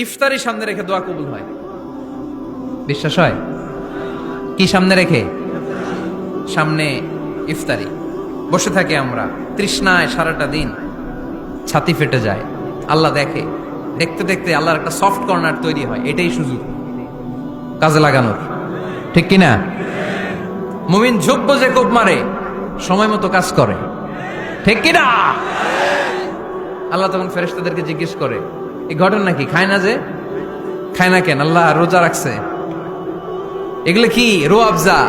ইফতারি সামনে রেখে দোয়া কবুল হয়। বিশ্বাস হয়? কি সামনে রেখে? সামনে ইফতারি। বসে থাকি আমরা তৃষ্ণায়, সারাটা দিন ছাতি ফেটে যায়। আল্লাহ দেখে, দেখতে দেখতে আল্লাহর একটা সফট কর্নার তৈরি হয়। এটাই সুযোগ কাজে লাগানোর, ঠিক কিনা? মুমিন ঝোপ যে কোপ মারে, সময় মতো কাজ করে, ঠিক কিনা? আল্লাহ তখন ফেরেশতাদেরকে জিজ্ঞেস করে, এই ঘটনা কি? খায় না যে? খায় না কেন? আল্লাহ রোজা রাখছে। এগুলো কি? রো আফজা,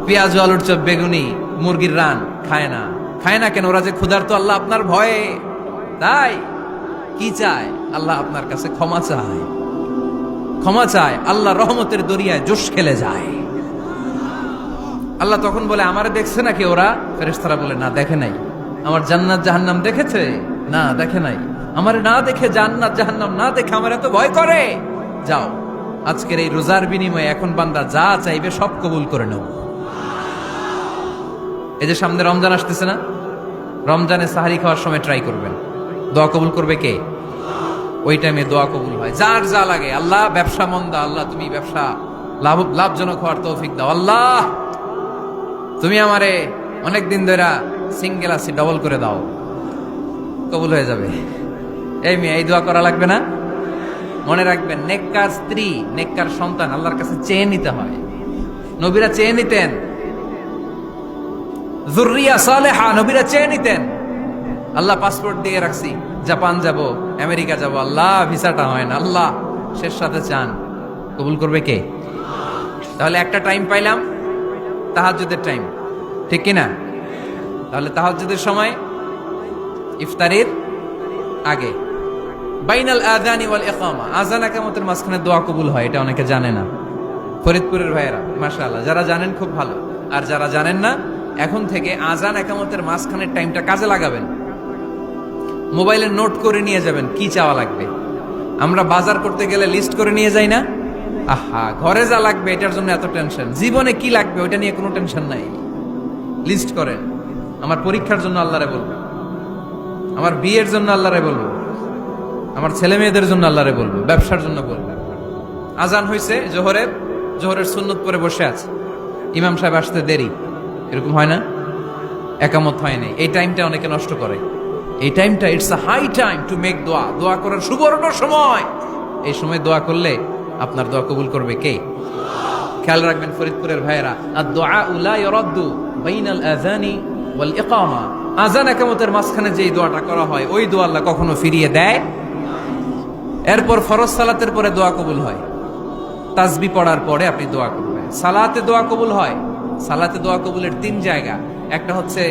পেঁয়াজ, আলুর চপ, বেগুনি, মুরগির রান খায় না। খায় না কেন? ওরা যে ক্ষুধার্ত, আল্লাহ আপনার ভয়ে। তাই কি চায়? আল্লাহ আপনার কাছে ক্ষমা চায়, ক্ষমা চায়। আল্লাহ রহমতের দরিয়ায় জোশ খেলে যায়। আল্লাহ তখন বলে, আমারে দেখছে নাকি ওরা? ফেরেশতারা বলে, না দেখে নাই। আমার জান্নাত জাহান্নাম দেখেছে? না দেখে নাই। আমারে না দেখে, জান্নাত জাহান্নাম না দেখে আমার এত ভয় করে। যাও, আজকের এই রোজার বিনিময়ে এখন বান্দা যা চাইবে সব কবুল করে নেব। এই যে সামনে রমজান আসতেছে না, রমজানে সাহারি খাওয়ার সময় ট্রাই করবেন। দোয়া কবুল করবে কে? ওই টাইমে দোয়া কবুল হয়। যার যা লাগে, আল্লাহ ব্যবসা মন্দা, আল্লাহ তুমি ব্যবসা লাভজনক হওয়ার তৌফিক দাও। আল্লাহ তুমি আমারে অনেকদিন ধরে সিঙ্গেল আছি, ডবল করে দাও, কবুল হয়ে যাবে। এই মেয়ে, এই দোয়া করা লাগবে না? মনে রাখবেন, নেককার স্ত্রী, নেককার সন্তান আল্লাহর কাছে চেয়ে নিতে হয়। নবীরা চেয়ে নিতেন, যুররিয়া সালেহা নবীরা চেয়ে নিতেন। আল্লাহ পাসপোর্ট দিয়ে রাখছি, জাপান যাব, আমেরিকা যাব, আল্লাহ ভিসাটা হয় না, আল্লাহ শেষ সাথে চান, কবুল করবে কে? তাহলে একটা টাইম পাইলাম, তাহাজ্জুদের টাইম, ঠিক কিনা? তাহলে তাহাজ্জুদের সময় ইফতারির আগে, বাইনাল আযানি ওয়াল ইকামা, আযান ইকামতের মাঝখানে দোয়া কবুল হয়। এটা অনেকে জানে না। ফরিদপুরের ভাইয়েরা মাশাআল্লাহ, যারা জানেন খুব ভালো। আর যারা জানেন না, এখন থেকে আযান ইকামতের মাঝখানের টাইমটা কাজে লাগাবেন। মোবাইলে নোট করে নিয়ে যাবেন কি চাওয়া লাগবে। আমরা বাজার করতে গেলে লিস্ট করে নিয়ে যাই না? আহা, ঘরে যা লাগবে এটার জন্য এত টেনশন, জীবনে কি লাগবে ওইটা নিয়ে কোনো টেনশন নাই। লিস্ট করেন। আমার পরীক্ষার জন্য আল্লাহরে বলবো, আমার বিয়ের জন্য আল্লাহরে বলবো, আমার ছেলে মেয়েদের জন্য আল্লাহরে বলবো, ব্যবসার জন্য বলবো। আজান হয়েছে জোহরের সুন্নত পরে বসে আছে, ইমাম সাহেব আসতে দেরি, এরকম হয় না? একামত হয় নাই, এই টাইমটা অনেকে নষ্ট করে। এই টাইমটা it's a high time to make দোয়া, দোয়া করার সুবর্ণ সময়। এই সময় দোয়া করলে আপনার দোয়া কবুল করবে কে? খেয়াল রাখবেন ফরিদপুরের ভাইয়েরা, আদ-দুআ লা ইরাদ্দু বাইনাল আযানি ওয়াল ইকামা, আযান ইকামতের মাঝখানে যেই দোয়াটা করা হয় ওই দোয়া আল্লাহ কখনো ফিরিয়ে দেয়। এরপর ফরজ সালাতের পরে দোয়া কবুল হয়। তাসবিহ পড়ার পরে আপনি দোয়া করবেন। সালাতে দোয়া কবুল হয়। সালাতে দোয়া কবুলের 3 জায়গা। একটা হচ্ছে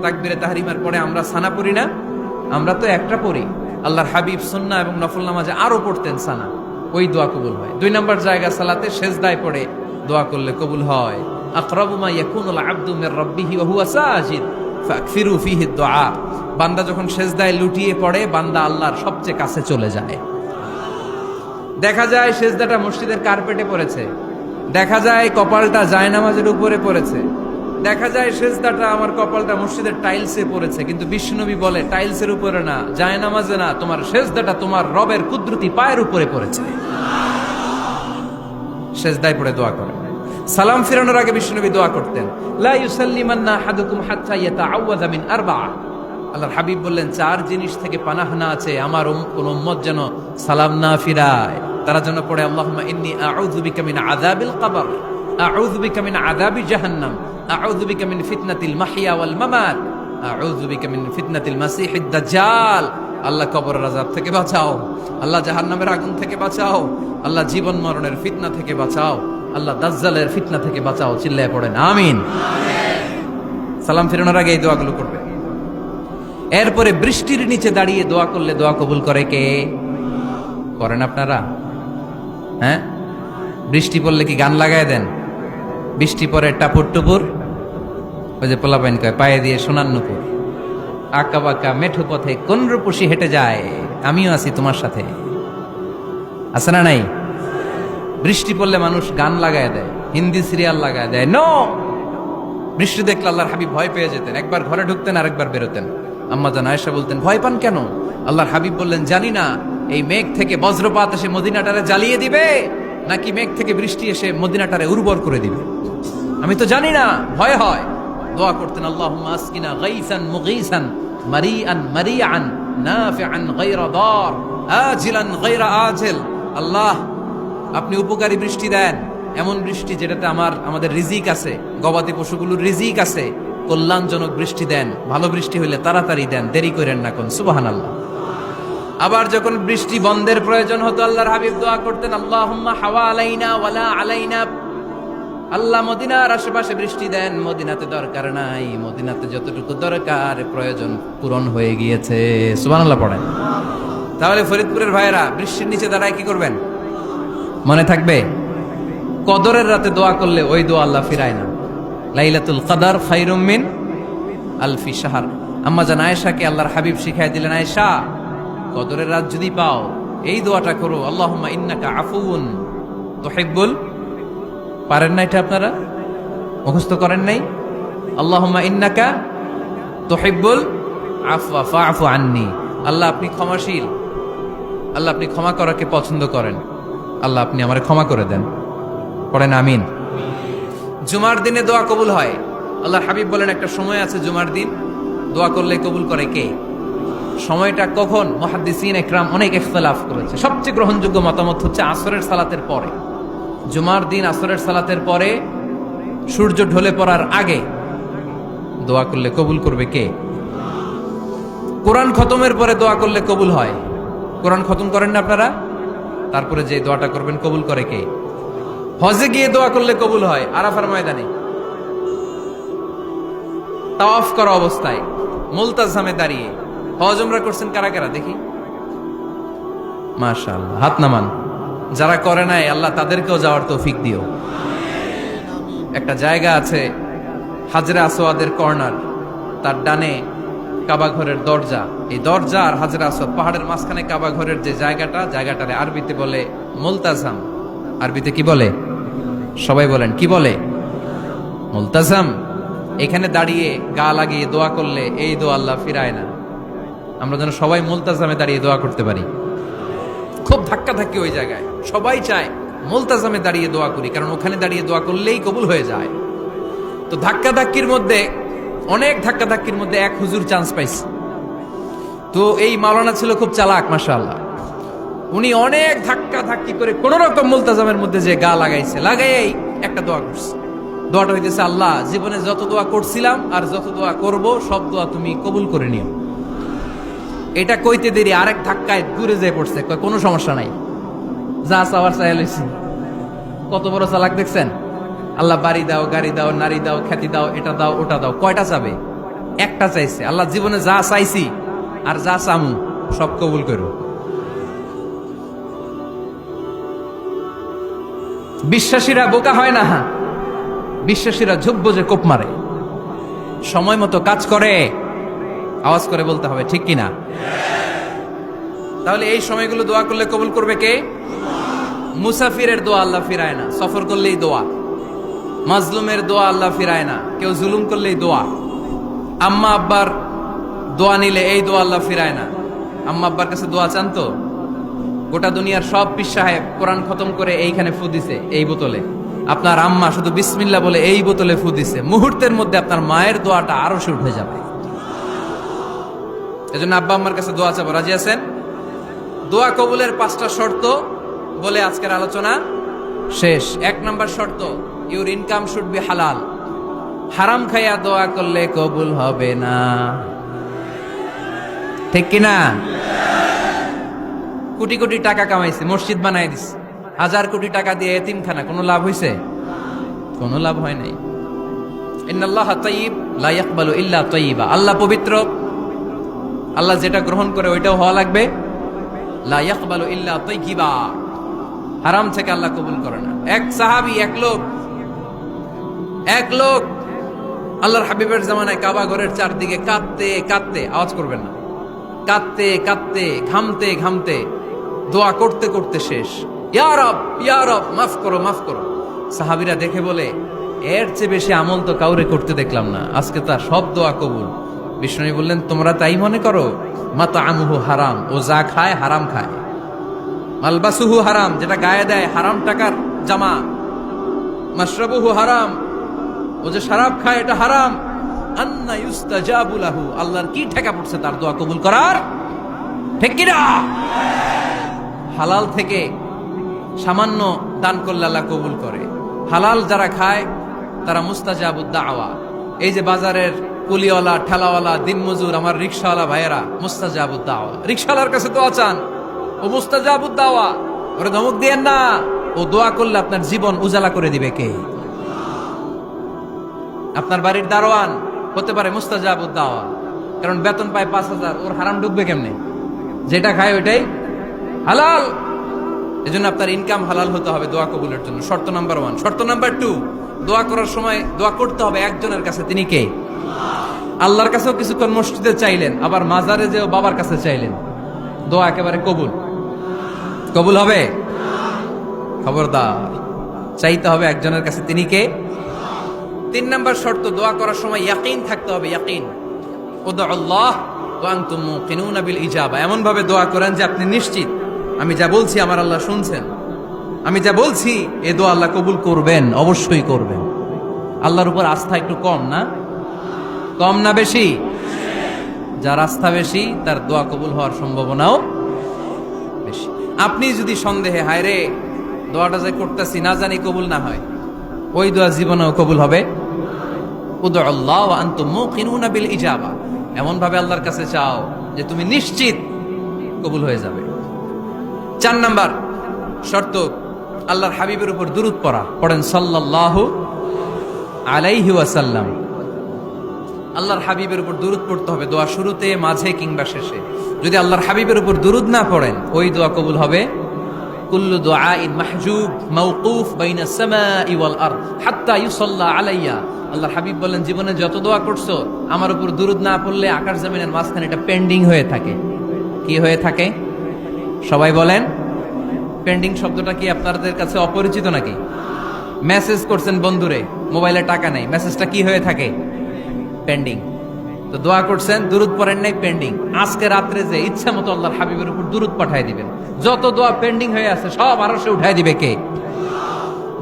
তাকবীরে তাহরিমার পরে আমরা সানা পড়ি না, আমরা তো একটা পড়ি। আল্লাহর হাবিব সুন্নাহ এবং নফল নামাজে আরো পড়তেন সানা, ওই দোয়া কবুল হয়। 2 নম্বর জায়গা, সালাতে সেজদায় পড়ে দোয়া করলে কবুল হয়। আকরাবু মা ইয়াকুনুল আবদু মির রাব্বিহি ওয়া হুয়া সাজিদ ফাকফিরু ফিহি দুআ, বান্দা যখন সেজদায় লুটিয়ে পড়ে, বান্দা আল্লাহর সবচেয়ে কাছে চলে যায়। দেখা যায় সেজদাটা মসজিদের কার্পেটে পড়েছে, দেখা যায় কপালটা জায়নামাজের উপরে পড়েছে, দেখা যায় সেজদাটা আমার কপালটা মসজিদের টাইলসে পড়েছে, কিন্তু বিশ্বনবী বলে টাইলসের উপরে না, জায়নামাজে না, তোমার সেজদাটা তোমার রবের কুদরতি পায়ের উপরে পড়েছে। সেজদায় পড়ে দোয়া করে। সালাম ফিরানোর আগে বিশ্বনবী দোয়া করতেন, লা ইউসাল্লিমান্না আহাদুকুম হাত্তা ইয়াতাআওয়াযা মিন আরবা'a। আল্লাহর হাবিব বললেন, 4 জিনিস থেকে পানাহ না আছে আমার কোন উম্মত যেন সালাম না ফিরায়। তারা যেন পড়ে, আল্লাহুম্মা ইন্নী আউযু বিকা মিন আযাবিল কবর, আউযু বিকা মিন আযাবি জাহান্নাম, আউযু বিকা মিন ফিতনাতিল মাহইয়া ওয়াল মামাত, আউযু বিকা মিন ফিতনাতিল মাসিহিদ দাজ্জাল। আল্লাহ কবরের আযাব থেকে বাঁচাও, আল্লাহ জাহান্নামের আগুন থেকে বাঁচাও, আল্লাহ জীবন মরণের ফিতনা থেকে বাঁচাও, আল্লাহ দাজ্জালের ফিতনা থেকে বাঁচাও। চিল্লায়ে পড়েন আমিন। সালাম ফিরানোর আগে এই দোয়াগুলো করবে। এরপরে বৃষ্টির নিচে দাঁড়িয়ে দোয়া করলে দোয়া কবুল করে কে? করেন আপনারা? হ্যাঁ, বৃষ্টি পড়লে কি গান লাগায় দেন? বৃষ্টি পরে টাপুর টুপুর, ওই যে পোলাপাইন কয় পায়ে দিয়ে সোনার নুপুর, আঁকা বাঁকা মেঠো পথে কোন রূপসী হেঁটে যায়, আমিও আছি তোমার সাথে, আছে না নাই? বৃষ্টি পড়লে মানুষ গান লাগায় দেয়, হিন্দি সিরিয়াল লাগায় দেয়। নো, বৃষ্টি দেখলে আল্লাহর হাবিব ভয় পেয়ে যেতেন, একবার ঘরে ঢুকতেন আর একবার বেরোতেন। আম্মা জান আয়েশা বলতেন, ভয় পান কেন? আল্লাহর হাবিব বললেন, জানি না এই মেঘ থেকে বজ্রপাত এসে মদিনাটারে জ্বালিয়ে দিবে নাকি মেঘ থেকে বৃষ্টি এসে মদিনাটারে উর্বর করে দিবে? আমি তো জানি না, ভয় হয়। দোয়া করতেন, আল্লাহুম্মা আসকিনা গাইসান মুগীসান মারিআন মারিআন নাফিআন গায়রা দার আজিলান গায়রা আজিল। আল্লাহ, আপনি উপকারী বৃষ্টি দেন, এমন বৃষ্টি যেটাতে আমাদের রিজিক আছে, গবাদি পশুগুলোর রিজিক আছে। কল্যাণজনক বৃষ্টি দেন, ভালো বৃষ্টি হইলে তাড়াতাড়ি দেন, দেরি করেন না কোন। সুবহানাল্লাহ। আবার যখন বৃষ্টি বন্ধের প্রয়োজন হতো, আল্লাহর হাবিব দোয়া করতেন, আল্লাহুম্মা হাওয়া আলাইনা ওয়ালা আলাইনা। আল্লাহ, মদিনার আশেপাশে বৃষ্টি দেন, মদিনাতে দরকার নাই, মদিনাতে যতটুকু দরকার প্রয়োজন পূরণ হয়ে গিয়েছে। সুবহানাল্লাহ পড়েন। তাহলে ফরিদপুরের ভাইয়েরা বৃষ্টির নিচে দাঁড়ায় কি করবেন? মনে থাকবে, কদরের রাতে দোয়া করলে ওই দোয়া আল্লাহ ফিরায় না। লাইলাতুল কদর খায়রুম মিন আলফি শাহর। আম্মা জান আয়েশাকে আল্লাহর হাবিব শিখাই দিলেন, আয়েশা, কদরের রাত যদি পাও এই দোয়াটা করো, আল্লাহুম্মা ইন্নাকা আফুউন তুহিব্বুল। পারেন না এটা? আপনারা মুখস্থ করেন নাই? আল্লাহুম্মা ইন্নাকা তুহিব্বুল আফওয়া ফাআফু আন্নি। আল্লাহ, আপনি ক্ষমাশীল, আল্লাহ আপনি ক্ষমা করাকে পছন্দ করেন, আল্লাহ আপনি আমারে ক্ষমা করে দেন। পড়েন আমিন। জুমার দিনে দোয়া কবুল হয়। আল্লাহর হাবিব বলেন, একটা সময় আছে জুমার দিন দোয়া করলে কবুল করে কে? সময়টা কখন? মুহাদ্দিসিন ইকরাম অনেক ইখতিলাফ করেছে। সবচেয়ে গ্রহণযোগ্য মতামত হচ্ছে আসরের সালাতের পরে। জুমার দিন আসরের সালাতের পরে সূর্য ঢলে পড়ার আগে দোয়া করলে কবুল করবে কে? কোরআন খতমের পরে দোয়া করলে কবুল হয়। কোরআন খতম করেন না আপনারা? তারপরে যে দোয়াটা করবেন কবুল করে কে? হজে গিয়ে দোয়া করলে কবুল হয়। আরাফার ময়দানে তাওয়াফ করা অবস্থায় মুলতাজামে দাঁড়িয়ে। হজ উমরা করছেন কারা কারা দেখি? মাশাআল্লাহ, হাত নামান। যারা করে নাই আল্লাহ তাদেরকেও যাওয়ার তৌফিক দিও। একটা জায়গা আছে হাজরে আসওয়াদের কর্নার, তার ডানে কাবা ঘরের দরজা। এই দরজা আর হাজরে আসওয়াদ, পাহাড়ের মাঝখানে কাবা ঘরের যে জায়গাটারে আরবিতে বলে মুলতাজাম। আরবিতে কি বলে? সবাই বলেন, কি বলে? মুলতাজাম। এখানে দাঁড়িয়ে গা লাগিয়ে দোয়া করলে এই দোয়া আল্লাহ ফিরায় না। আমরা যেন সবাই মুলতাজামে দাঁড়িয়ে দোয়া করতে পারি। খুব ধাক্কা ধাক্কি ওই জায়গায়, সবাই চায় মুলতাজামে দাঁড়িয়ে দোয়া করি, কারণ ওখানে দাঁড়িয়ে দোয়া করলেই কবুল হয়ে যায়। তো ধাক্কা ধাক্কির মধ্যে, অনেক ধাক্কা ধাক্কির মধ্যে এক হুজুর চান্স পাইছে। তো এই মাওলানা ছিল খুব চালাক, মাশাআল্লাহ। উনি অনেক ধাক্কা ধাক্কি করে কোন রকম মুলতাজামের মধ্যে যে গা লাগাইছে, লাগাই একটা দোয়া করছে। দোয়াটা হইতেছে, আল্লাহ, জীবনে যত দোয়া করছিলাম আর যত দোয়া করব সব দোয়া তুমি কবুল করে নিও। এটা কইতে দেরি আরেক ধাক্কায় দূরে যেয়ে পড়ছে। কোনো সমস্যা নাই, যা চাওয়ার চাই লইছি। কত বড় চালাক দেখছেন? আল্লাহ বাড়ি দাও, গাড়ি দাও, নারী দাও, খ্যাতি দাও, এটা দাও, ওটা দাও। কয়টা চাবে? একটা চাইছে। আল্লাহ, জীবনে যা চাইছি আর যা চামু সব কবুল করো। বিশ্বাসীরা বোকা হয় না, বিশ্বাসীরা ঝুপ বোঝে কোপ মারে। সময় মতো কাজ করে, আওয়াজ করে বলতে হবে, ঠিক কিনা? তাহলে এই সময়গুলো দোয়া করলে কবুল করবে কে? মুসাফিরের দোয়া আল্লাহ ফিরায় না, সফর করলেই দোয়া। মাজলুমের দোয়া আল্লাহ ফিরায় না, কেউ জুলুম করলেই দোয়া। আম্মা আব্বার দোয়া নিলে এই দোয়া আল্লাহ ফিরায় না। আম্মা আব্বার কাছে দোয়া চান তো? গোটা দুনিয়ার সব পীর সাহেব কোরআন খতম করে এইখানে ফু দিছে এই বোতলে, আপনার আম্মা শুধু বিসমিল্লাহ বলে এই বোতলে ফু দিছে, মুহূর্তের মধ্যে আপনার মায়ের দোয়াটা আরো শুরু হয়ে যাবে। এজন্য আব্বা আম্মার কাছে দোয়া চাবো, রাজি আছেন? দোয়া কবুলের 5টা শর্ত বলে আজকের আলোচনা শেষ। 1 নম্বর শর্ত, ইউর ইনকাম শুড বি হালাল। হারাম খাইয়া দোয়া করলে কবুল হবে না, ঠিক কিনা? কোটি কোটি টাকা কামাইছে, মসজিদ বানাই দিছে, 1000 কোটি টাকা দিয়ে এতিমখানা, কোনো লাভ হইছে? কোনো লাভ হয় নাই। ইন্নাল্লাহা তাইয়্যিব লা ইয়াকবালু ইল্লা তাইয়্যিবা। আল্লাহ পবিত্র, আল্লাহ যেটা গ্রহণ করে ওইটাও হওয়া লাগবে। লা ইয়াকবালু ইল্লা তাইয়্যিবা। হারাম থেকে আল্লাহ কবুল করে না। এক সাহাবী, এক লোক আল্লাহর হাবিবের জামানায় কাবা ঘরের চারদিকে কাঁদতে কাঁদতে, আওয়াজ করবেন না, কাঁদতে কাঁদতে, ঘামতে ঘামতে, দোয়া করতে করতে শেষ। ইয়া রব, ইয়া রব, মাফ করো, মাফ করো। সাহাবীরা দেখে বলে, এর চেয়ে বেশি আমল তো কাউরে করতে দেখলাম না, আজকে তার সব দোয়া কবুল। বিষ্ণু বললেন, তোমরা তাই মনে করো? মাতাআমুহু হারাম, ও যা খায় হারাম খায়। মালবাসুহু হারাম, যেটা গায়ে দেয় হারাম টাকার জামা। মাশরাবুহু হারাম, ও যে শরাব খায় এটা হারাম। আন্না ইউস্তাজাবু লাহু, আল্লাহর কি ঠেকা পড়ছে তার দোয়া কবুল করার? ঠিক কি না? হালাল থেকে সামান্য দান করলে আল্লাহ কবুল করে। হালাল যারা খায় তারা মুস্তাজাবুদ দাওয়া। এই যে বাজারের কুলিওয়ালা, ঠেলাওয়ালা, দিনমজুর, আমার রিকশাওয়ালা ভাইয়েরা মুস্তাজাবুদ দাওয়া। রিকশাওয়ালার কাছে দোয়া চান, ও মুস্তাজাবুদ দাওয়া। ওরে ধমক দিয়েন না, ও দোয়া করলে আপনার জীবন উজালা করে দিবে কে? আপনার বাড়ির দারোয়ান হতে পারে মুস্তাজাবুদ দাওয়া, কারণ বেতন পায় 5,000, ওর হারাম ঢুকবে কেমনে? যেটা খায় ওইটাই হালাল। এজন্য আপনার ইনকাম হালাল হতে হবে দোয়া কবুলের জন্য। শর্ত নাম্বার 1। শর্ত নাম্বার 2, দোয়া করার সময় দোয়া করতে হবে একজনের কাছে। তিনি কে? আল্লাহর কাছেও কিছুক্ষণ মসজিদে চাইলেন, আবার মাজারে যেও বাবার কাছে চাইলেন, দোয়া একেবারে কবুল। কবুল হবে? খবরদার, চাইতে হবে একজনের কাছে। তিনি কে? 3 নাম্বার শর্ত, দোয়া করার সময় ইয়াকিন থাকতে হবে। ইয়াকিন, উদউল্লাহ ওয়া আনতুম মুকিনুনা বিল ইজাবা। এমন ভাবে দোয়া করেন যে আপনি নিশ্চিত আমি যা বলছি আমার আল্লাহ শুনছেন, আমি যা বলছি এ দোয়া আল্লাহ কবুল করবেন, অবশ্যই করবেন। আল্লাহর উপর আস্থা একটু কম না? কম না বেশি? যার আস্থা বেশি তার দোয়া কবুল হওয়ার সম্ভাবনাও বেশি। আপনি যদি সন্দেহে, হায় রে দোয়াটা যে করতেছি না জানি কবুল না হয়, ওই দোয়া জীবনেও কবুল হবে। উদউল্লাহ ওয়া আনতুম মুকিনুনা বিল ইজাবা, এমন ভাবে আল্লাহর কাছে চাও যে তুমি নিশ্চিত কবুল হয়ে যাবে। 4 নাম্বার শর্ত, আল্লাহর হাবিবের উপর দুরূদ পড়া। পড়েন সাল্লাল্লাহু আলাইহি ওয়াসাল্লাম। আল্লাহর হাবিবের উপর দুরূদ পড়তে হবে দোয়া শুরুতে, মাঝে কিংবা শেষে। যদি আল্লাহর হাবিবের উপর দুরূদ না পড়েন, ওই দোয়া কবুল হবে। কুল্লু দুআইন মাহজুব মাওকুফ বাইনাস সামাই ওয়াল আরদ হাত্তা ইউসাল্লা আলাইয়া। আল্লাহর হাবিব বলেন, জীবনে যত দোয়া করছো আমার উপর দুরূদ না পড়লে আকাশ জমিনের মাঝখানে এটা পেন্ডিং হয়ে থাকে। কি হয়ে থাকে? সবাই বলেন। পেন্ডিং শব্দটা কি আপনাদের কাছে অপরিচিত নাকি? মেসেজ করছেন বন্ধুরে, মোবাইলে টাকা নেই, মেসেজটা কি হয়ে থাকে? পেন্ডিং। তো দোয়া করছেন, দুরূদ পড়েন নাই, পেন্ডিং। আজকে রাত্রে যে ইচ্ছা মতো আল্লাহর হাবিবের উপর দুরূদ পাঠায় দিবেন। যত দোয়া পেন্ডিং হয়ে আছে সব আরশে উঠায় দিবে কে?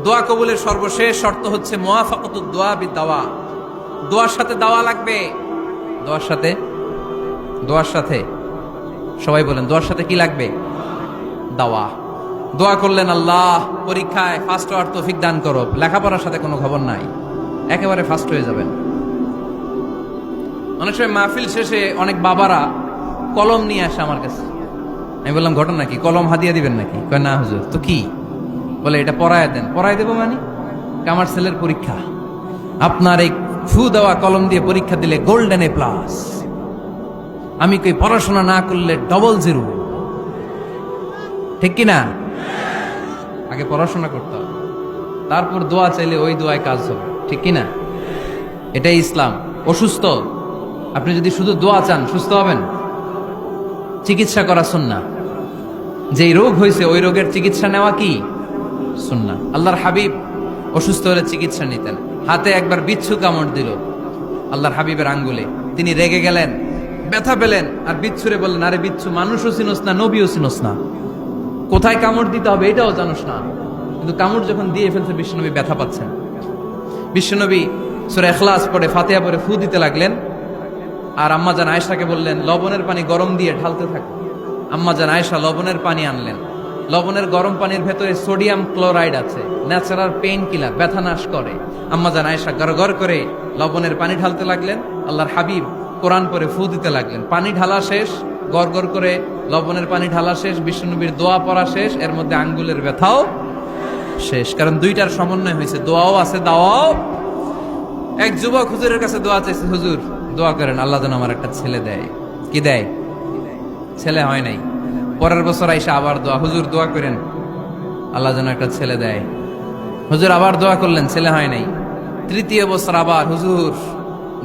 দোয়া কবুলের সর্বশেষ শর্ত হচ্ছে মুওয়াফাকাতুদ দোয়া বিদাওয়া। দোয়ার সাথে দাওয়া লাগবে। দোয়ার সাথে সবাই বলেন, দোয়ার সাথে কি লাগবে? দাওয়া। দোয়া করলেন, আল্লাহ পরীক্ষায় ফার্স্ট হওয়ার তৌফিক দান করো। লেখাপড়ার সাথে কোনো খবর নাই, একেবারে ফার্স্ট হয়ে যাবেন। অনেক সময় মাহফিল শেষে অনেক বাবারা কলম নিয়ে আসে আমার কাছে। আমি বললাম, ঘটনা কি? কলম হাদিয়া দিবেন নাকি? কয় না হুজুর। তো কি? বলে এটা পড়ায় দেন। পড়ায় দেবো মানে? আমার ছেলের পরীক্ষা, আপনার এই ফু দেওয়া কলম দিয়ে পরীক্ষা দিলে গোল্ডেন এ প্লাস। আমি কই পড়াশোনা না করলে ডবল জিরো। ঠিক কিনা? আগে পড়াশোনা করতে হবে, তারপর দোয়া চাইলে ওই দোয়ায় কাজ হবে। ঠিক কিনা? এটাই ইসলাম। অসুস্থ, আপনি যদি শুধু দোয়া চান সুস্থ হবেন? চিকিৎসা করা সুন্নাহ। যেই রোগ হয়েছে ওই রোগের চিকিৎসা নেওয়া কি সুন্নাহ। আল্লাহর হাবিব অসুস্থ হলে চিকিৎসা নিতেন। হাতে একবার বিচ্ছু কামড় দিল আল্লাহর হাবিবের আঙ্গুলে, তিনি রেগে গেলেন, ব্যথা পেলেন, আর বিচ্ছুরে বললেন, আরে বিচ্ছু, মানুষও চিনোস না, নবীও চিনোস না, কোথায় কামড় দিতে হবে এটাও জানোস না। কিন্তু কামড় যখন দিয়ে ফেলছে বিশ্বনবী ব্যথা পাচ্ছেন। বিশ্বনবী সূরা ইখলাস পড়ে, ফাতিহা পড়ে ফু দিতে লাগলেন। আর আম্মাজান আয়েশাকে বললেন, লবণের পানি গরম দিয়ে ঢালতে থাকো। আম্মাজান আয়েশা লবণের পানি আনলেন। লবণের গরম পানির ভেতরে সোডিয়াম ক্লোরাইড আছে, ন্যাচারাল পেইন কিলার, ব্যথা নাশ করে। আম্মাজান আয়েশা গড়গড় করে লবণের পানি ঢালতে লাগলেন। আল্লাহর হাবিব কোরআন পড়ে ফু দিতে লাগলেন। পানি ঢালা শেষ, গড়গড় করে লবণের পানি ঢালা শেষ, বিশ্বনবীর দোয়া পড়া শেষ, এর মধ্যে আঙ্গুলের ব্যথাও শেষ। কারণ দুইটার সমন্বয় হয়েছে, দোয়াও আছে, দাওয়াও। এক যুবক হুজুরের কাছে দোয়া চাইছে, হুজুর দোয়া করেন আল্লাহ যেন আমার একটা ছেলে দেয়। কি দেয়? ছেলে হয় নাই। পরের বছর আইসা আবার দোয়া, হুজুর দোয়া করেন আল্লাহ যেন একটা ছেলে দেয়। হুজুর আবার দোয়া করলেন, ছেলে হয় নাই। তৃতীয় বছর আবার, হুজুর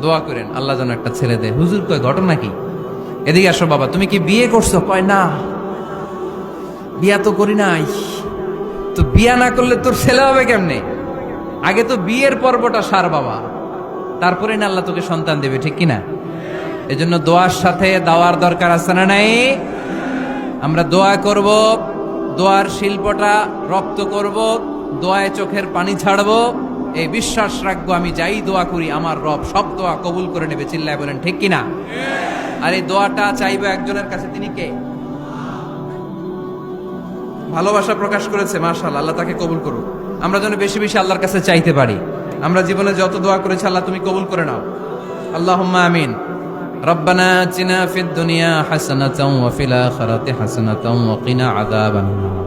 দোয়া করেন আল্লাহ যেন একটা ছেলে দেয়। হুজুর কয়, ঘটনা কি? এদিকে আসো বাবা, তুমি কি বিয়ে করছো? কয় না, বিয়া তো করি নাই। তো বিয়া না করলে তোর ছেলে হবে কেমনে? আগে তো বিয়ের পর্বটা সার বাবা, তারপরে না আল্লাহ তোকে সন্তান দেবে। ঠিক কিনা? এজন্য দোয়ার সাথে দাওয়ার দরকার আছে না নাই? আমরা দোয়া করব, দোয়ার শিল্পটা রপ্ত করব, দোয়ায় চোখের পানি ছাড়বো, এই বিশ্বাস রাখবো আমি যাই দোয়া করি আমার রব সব দোয়া কবুল করে নেবে। চিল্লায় বলেন ঠিক কিনা? আর এই দোয়াটা চাইবো একজনের কাছে, তিনি কে? ভালোবাসা প্রকাশ করেছে, মাশাআল্লাহ, আল্লাহ তাকে কবুল করুক। আমরা যেন বেশি বেশি আল্লাহর কাছে চাইতে পারি। আমরা জীবনে যত দোয়া করেছি আল্লাহ তুমি কবুল করে নাও, আল্লাহুম্মা আমিন। রব্বানা আতিনা ফিদ দুনিয়া হাসানাতাও ওয়া ফিল আখিরাতি হাসানাতাও ওয়া কিনা আযাবান নার।